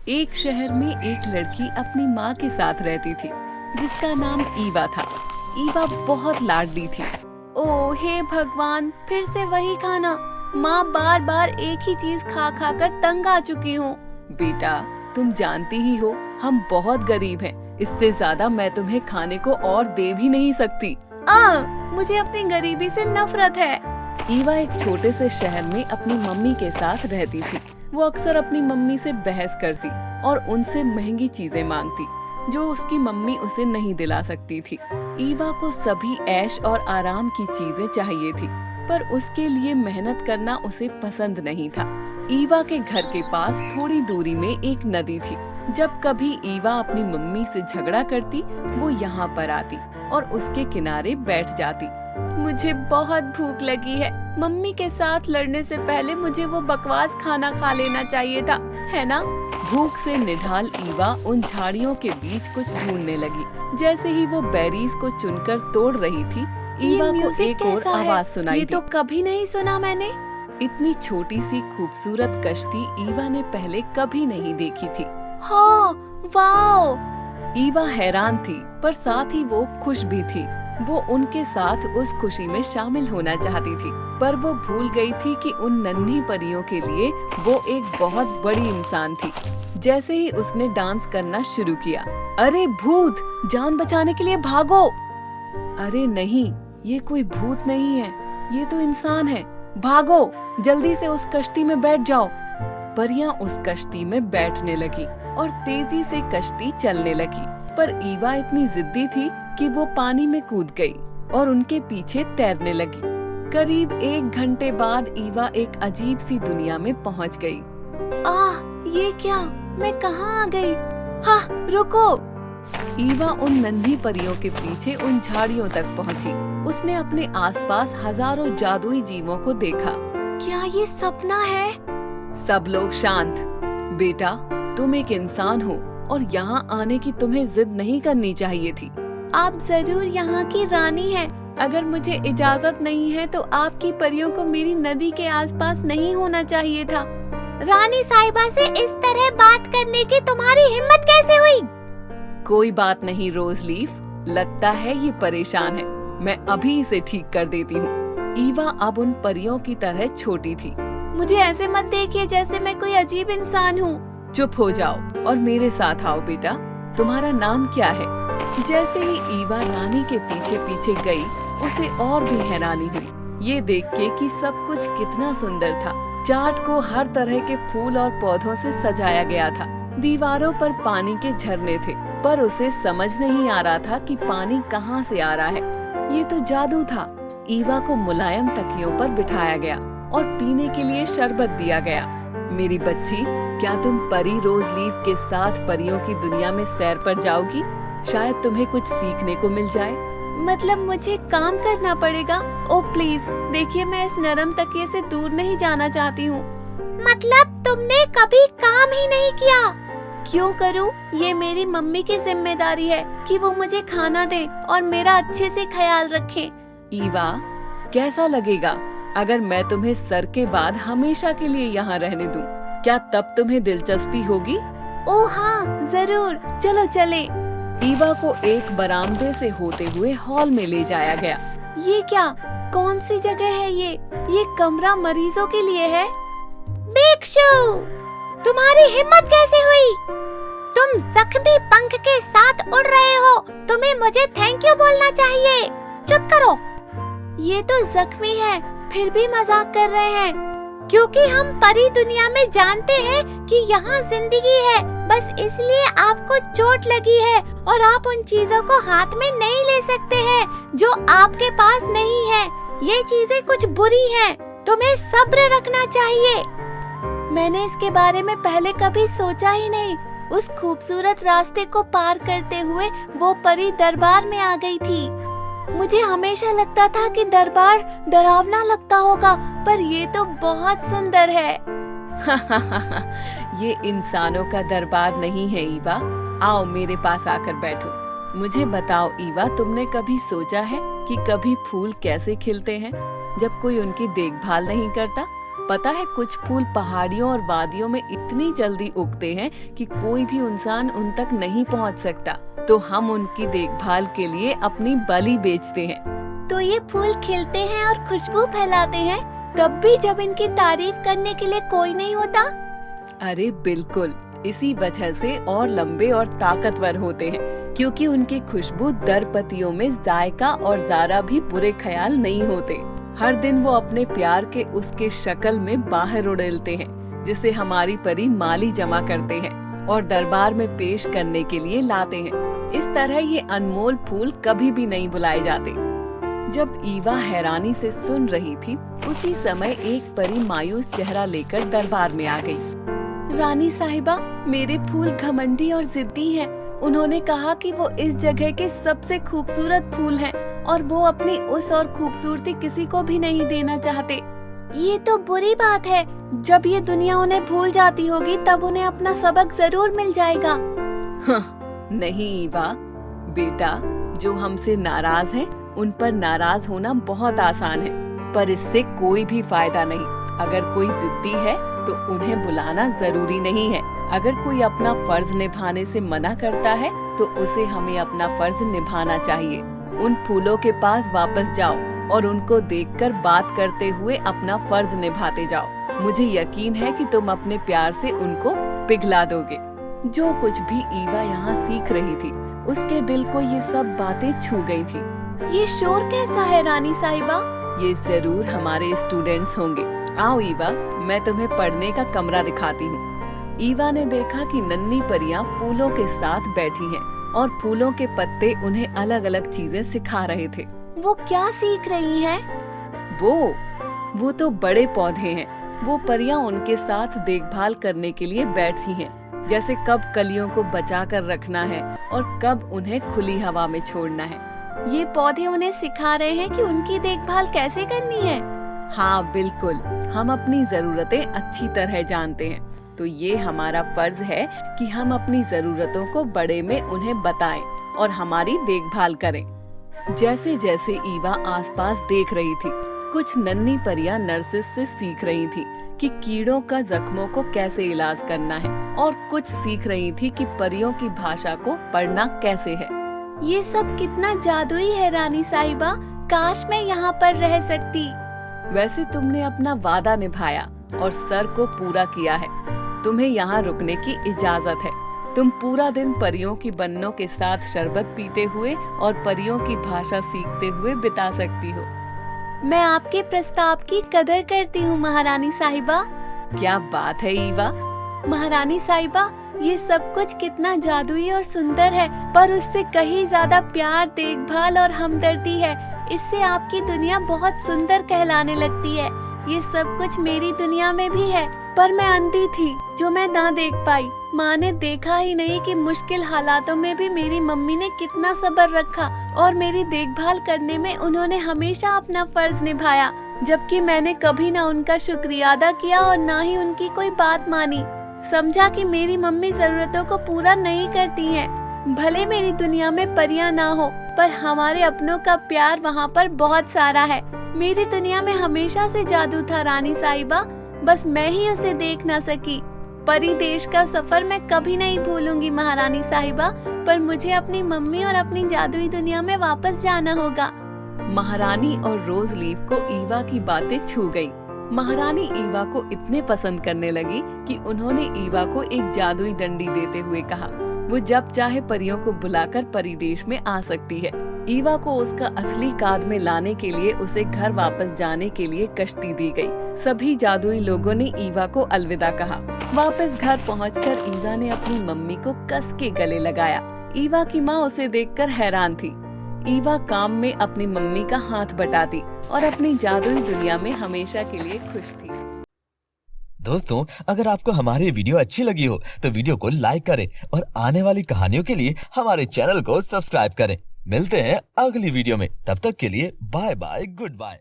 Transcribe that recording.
एक शहर में एक लड़की अपनी माँ के साथ रहती थी, जिसका नाम ईवा था। ईवा बहुत लाडली थी। ओह हे भगवान, फिर से वही खाना। माँ बार बार एक ही चीज खा खा कर तंग आ चुकी हूँ। बेटा, तुम जानती ही हो हम बहुत गरीब हैं। इससे ज्यादा मैं तुम्हें खाने को और दे भी नहीं सकती। मुझे अपनी गरीबी से नफरत है। ईवा एक छोटे से शहर में अपनी मम्मी के साथ रहती थी। वो अक्सर अपनी मम्मी से बहस करती और उनसे महंगी चीजें मांगती, जो उसकी मम्मी उसे नहीं दिला सकती थी। ईवा को सभी ऐश और आराम की चीजें चाहिए थी, पर उसके लिए मेहनत करना उसे पसंद नहीं था। ईवा के घर के पास थोड़ी दूरी में एक नदी थी। जब कभी ईवा अपनी मम्मी से झगड़ा करती, वो यहाँ पर आती और उसके किनारे बैठ जाती। मुझे बहुत भूख लगी है। मम्मी के साथ लड़ने से पहले मुझे वो बकवास खाना खा लेना चाहिए था, है ना? भूख से निढाल ईवा उन झाड़ियों के बीच कुछ ढूंढने लगी। जैसे ही वो बेरीज को चुनकर तोड़ रही थी, ईवा को एक और आवाज सुनाई दी। ये तो कभी नहीं सुना मैंने। इतनी छोटी सी खूबसूरत कश्ती ईवा ने पहले कभी नहीं देखी थी। हाँ, वाओ! ईवा हैरान थी, पर साथ ही वो खुश भी थी। वो उनके साथ उस खुशी में शामिल होना चाहती थी, पर वो भूल गई थी कि उन नन्ही परियों के लिए वो एक बहुत बड़ी इंसान थी। जैसे ही उसने डांस करना शुरू किया, अरे भूत, जान बचाने के लिए भागो! अरे नहीं, ये कोई भूत नहीं है, ये तो इंसान है। भागो, जल्दी से उस कश्ती में बैठ जाओ। परियां उस कश्ती में बैठने लगी और तेजी से कश्ती चलने लगी, पर ईवा इतनी जिद्दी थी कि वो पानी में कूद गई और उनके पीछे तैरने लगी। करीब 1 घंटे बाद ईवा एक अजीब सी दुनिया में पहुंच गई। ये क्या? मैं कहाँ आ गई? हाँ, रुको! ईवा उन नन्ही परियों के पीछे उन झाड़ियों तक पहुंची। उसने अपने आसपास हजारों जादुई जीवों को देखा। क्या ये सपना है? सब लोग शांत। बेटा, तुम एक इंसान हो और यहाँ आने की तुम्हें जिद नहीं करनी चाहिए थी। आप जरूर यहाँ की रानी हैं। अगर मुझे इजाजत नहीं है तो आपकी परियों को मेरी नदी के आसपास नहीं होना चाहिए था। रानी साहिबा से इस तरह बात करने की तुम्हारी हिम्मत कैसे हुई? कोई बात नहीं रोज़लीफ, लगता है ये परेशान है। मैं अभी इसे ठीक कर देती हूँ। ईवा अब उन परियों की तरह छोटी थी। मुझे ऐसे मत देखिए जैसे मैं कोई अजीब इंसान हूँ। चुप हो जाओ और मेरे साथ आओ बेटा। तुम्हारा नाम क्या है? जैसे ही ईवा रानी के पीछे पीछे गई, उसे और भी हैरानी हुई ये देख के कि सब कुछ कितना सुंदर था। चाट को हर तरह के फूल और पौधों से सजाया गया था। दीवारों पर पानी के झरने थे, पर उसे समझ नहीं आ रहा था कि पानी कहाँ से आ रहा है। ये तो जादू था। ईवा को मुलायम तकियों पर बिठाया गया और पीने के लिए शरबत दिया गया। मेरी बच्ची, क्या तुम परी रोज़लीफ के साथ परियों की दुनिया में सैर पर जाओगी? शायद तुम्हें कुछ सीखने को मिल जाए। मतलब मुझे काम करना पड़ेगा? ओह प्लीज, देखिए मैं इस नरम तकिए से दूर नहीं जाना चाहती हूँ। मतलब तुमने कभी काम ही नहीं किया? क्यों करूँ? ये मेरी मम्मी की जिम्मेदारी है कि वो मुझे खाना दे और मेरा अच्छे से ख्याल रखे। ईवा, कैसा लगेगा अगर मैं तुम्हें सर के बाद हमेशा के लिए यहाँ रहने दूँ? क्या तब तुम्हें दिलचस्पी होगी? ओह हाँ, जरूर, चलो चले। ईवा को एक बरामदे से होते हुए हॉल में ले जाया गया। ये क्या? कौन सी जगह है ये? ये कमरा मरीजों के लिए है। भिक्षु, तुम्हारी हिम्मत कैसे हुई? तुम जख्मी पंख के साथ उड़ रहे हो। तुम्हें मुझे थैंक यू बोलना चाहिए। चुप करो। ये तो जख्मी है, फिर भी मजाक कर रहे हैं, क्योंकि हम परी दुनिया में जानते हैं कि यहाँ जिंदगी है। बस इसलिए आपको चोट लगी है और आप उन चीजों को हाथ में नहीं ले सकते हैं जो आपके पास नहीं है। ये चीजें कुछ बुरी हैं, तुम्हें सब्र रखना चाहिए। मैंने इसके बारे में पहले कभी सोचा ही नहीं। उस खूबसूरत रास्ते को पार करते हुए वो परी दरबार में आ गई थी। मुझे हमेशा लगता था कि दरबार डरावना लगता होगा, पर ये तो बहुत सुंदर है। ये इंसानों का दरबार नहीं है ईवा। आओ मेरे पास आकर बैठो। मुझे बताओ ईवा, तुमने कभी सोचा है कि कभी फूल कैसे खिलते हैं जब कोई उनकी देखभाल नहीं करता? पता है कुछ फूल पहाड़ियों और वादियों में इतनी जल्दी उगते हैं कि कोई भी इंसान उन तक नहीं पहुंच सकता, तो हम उनकी देखभाल के लिए अपनी बलि बेचते हैं। तो ये फूल खिलते हैं और खुशबू फैलाते हैं, तब भी जब इनकी तारीफ करने के लिए कोई नहीं होता? अरे बिल्कुल, इसी वजह से और लंबे और ताकतवर होते हैं, क्योंकि उनकी खुशबू दरपतियों में जायका और जरा भी बुरे ख्याल नहीं होते। हर दिन वो अपने प्यार के उसके शक्ल में बाहर उड़ेलते हैं, जिसे हमारी परी माली जमा करते हैं और दरबार में पेश करने के लिए लाते हैं। इस तरह ये अनमोल फूल कभी भी नहीं भुलाए जाते। जब ईवा हैरानी से सुन रही थी, उसी समय एक परी मायूस चेहरा लेकर दरबार में आ गई। रानी साहिबा, मेरे फूल घमंडी और जिद्दी हैं। उन्होंने कहा कि वो इस जगह के सबसे खूबसूरत फूल हैं और वो अपनी उस और खूबसूरती किसी को भी नहीं देना चाहते। ये तो बुरी बात है। जब ये दुनिया उन्हें भूल जाती होगी तब उन्हें अपना सबक जरूर मिल जाएगा। नहीं ईवा, बेटा, जो हमसे नाराज हैं, उन पर नाराज होना बहुत आसान है, पर इससे कोई भी फायदा नहीं। अगर कोई जिद्दी है तो उन्हें बुलाना जरूरी नहीं है। अगर कोई अपना फर्ज निभाने से मना करता है तो उसे हमें अपना फर्ज निभाना चाहिए। उन फूलों के पास वापस जाओ और उनको देखकर बात करते हुए अपना फर्ज निभाते जाओ। मुझे यकीन है कि तुम अपने प्यार से उनको पिघला दोगे। जो कुछ भी ईवा यहाँ सीख रही थी, उसके दिल को ये सब बातें छू गई थी। ये शोर कैसा है रानी साहिबा? ये जरूर हमारे स्टूडेंट्स होंगे। आओ ईवा, मैं तुम्हें पढ़ने का कमरा दिखाती हूँ। ईवा ने देखा कि नन्ही परियां फूलों के साथ बैठी हैं और फूलों के पत्ते उन्हें अलग अलग चीजें सिखा रहे थे। वो क्या सीख रही हैं? वो तो बड़े पौधे हैं। वो परियां उनके साथ देखभाल करने के लिए बैठी हैं, जैसे कब कलियों को बचा कर रखना है और कब उन्हें खुली हवा में छोड़ना है। ये पौधे उन्हें सिखा रहे हैं कि उनकी देखभाल कैसे करनी है। हाँ बिल्कुल, हम अपनी जरूरतें अच्छी तरह जानते हैं, तो ये हमारा फर्ज है कि हम अपनी जरूरतों को बड़े में उन्हें बताएं और हमारी देखभाल करें। जैसे जैसे ईवा आसपास देख रही थी, कुछ नन्ही परियां नर्सिस से सीख रही थी कि कीड़ों का जख्मों को कैसे इलाज करना है, और कुछ सीख रही थी कि परियों की भाषा को पढ़ना कैसे है। ये सब कितना जादुई है रानी साहिबा। काश मैं यहाँ पर रह सकती। वैसे तुमने अपना वादा निभाया और सर को पूरा किया है। तुम्हें यहाँ रुकने की इजाजत है। तुम पूरा दिन परियों की बन्नों के साथ शरबत पीते हुए और परियों की भाषा सीखते हुए बिता सकती हो। मैं आपके प्रस्ताव की कदर करती हूँ महारानी साहिबा। क्या बात है ईवा। महारानी साहिबा, ये सब कुछ कितना जादुई और सुंदर है, पर उससे कहीं ज्यादा प्यार, देखभाल और हमदर्दी है। इससे आपकी दुनिया बहुत सुंदर कहलाने लगती है। ये सब कुछ मेरी दुनिया में भी है, पर मैं अंधी थी जो मैं ना देख पाई। माँ ने देखा ही नहीं कि मुश्किल हालातों में भी मेरी मम्मी ने कितना सब्र रखा और मेरी देखभाल करने में उन्होंने हमेशा अपना फर्ज निभाया, जबकि मैंने कभी ना उनका शुक्रिया अदा किया और ना ही उनकी कोई बात मानी। समझा कि मेरी मम्मी जरूरतों को पूरा नहीं करती हैं। भले मेरी दुनिया में परियां ना हो, पर हमारे अपनों का प्यार वहाँ पर बहुत सारा है। मेरी दुनिया में हमेशा से जादू था रानी साहिबा, बस मैं ही उसे देख ना सकी। परी देश का सफर मैं कभी नहीं भूलूंगी महारानी साहिबा, पर मुझे अपनी मम्मी और अपनी जादुई दुनिया में वापस जाना होगा। महारानी और रोज लीफ को ईवा की बातें छू गई। महारानी ईवा को इतने पसंद करने लगी कि उन्होंने ईवा को एक जादुई डंडी देते हुए कहा, वो जब चाहे परियों को बुलाकर परिदेश में आ सकती है। ईवा को उसका असली काद में लाने के लिए उसे घर वापस जाने के लिए कश्ती दी गई। सभी जादुई लोगों ने ईवा को अलविदा कहा। वापस घर पहुंचकर ईवा ने अपनी मम्मी को कस के गले लगाया। ईवा की माँ उसे देखकर हैरान थी। ईवा काम में अपनी मम्मी का हाथ बटाती और अपनी जादुई दुनिया में हमेशा के लिए खुश थी। दोस्तों, अगर आपको हमारी वीडियो अच्छी लगी हो तो वीडियो को लाइक करें और आने वाली कहानियों के लिए हमारे चैनल को सब्सक्राइब करें। मिलते हैं अगली वीडियो में, तब तक के लिए बाय बाय, गुड बाय।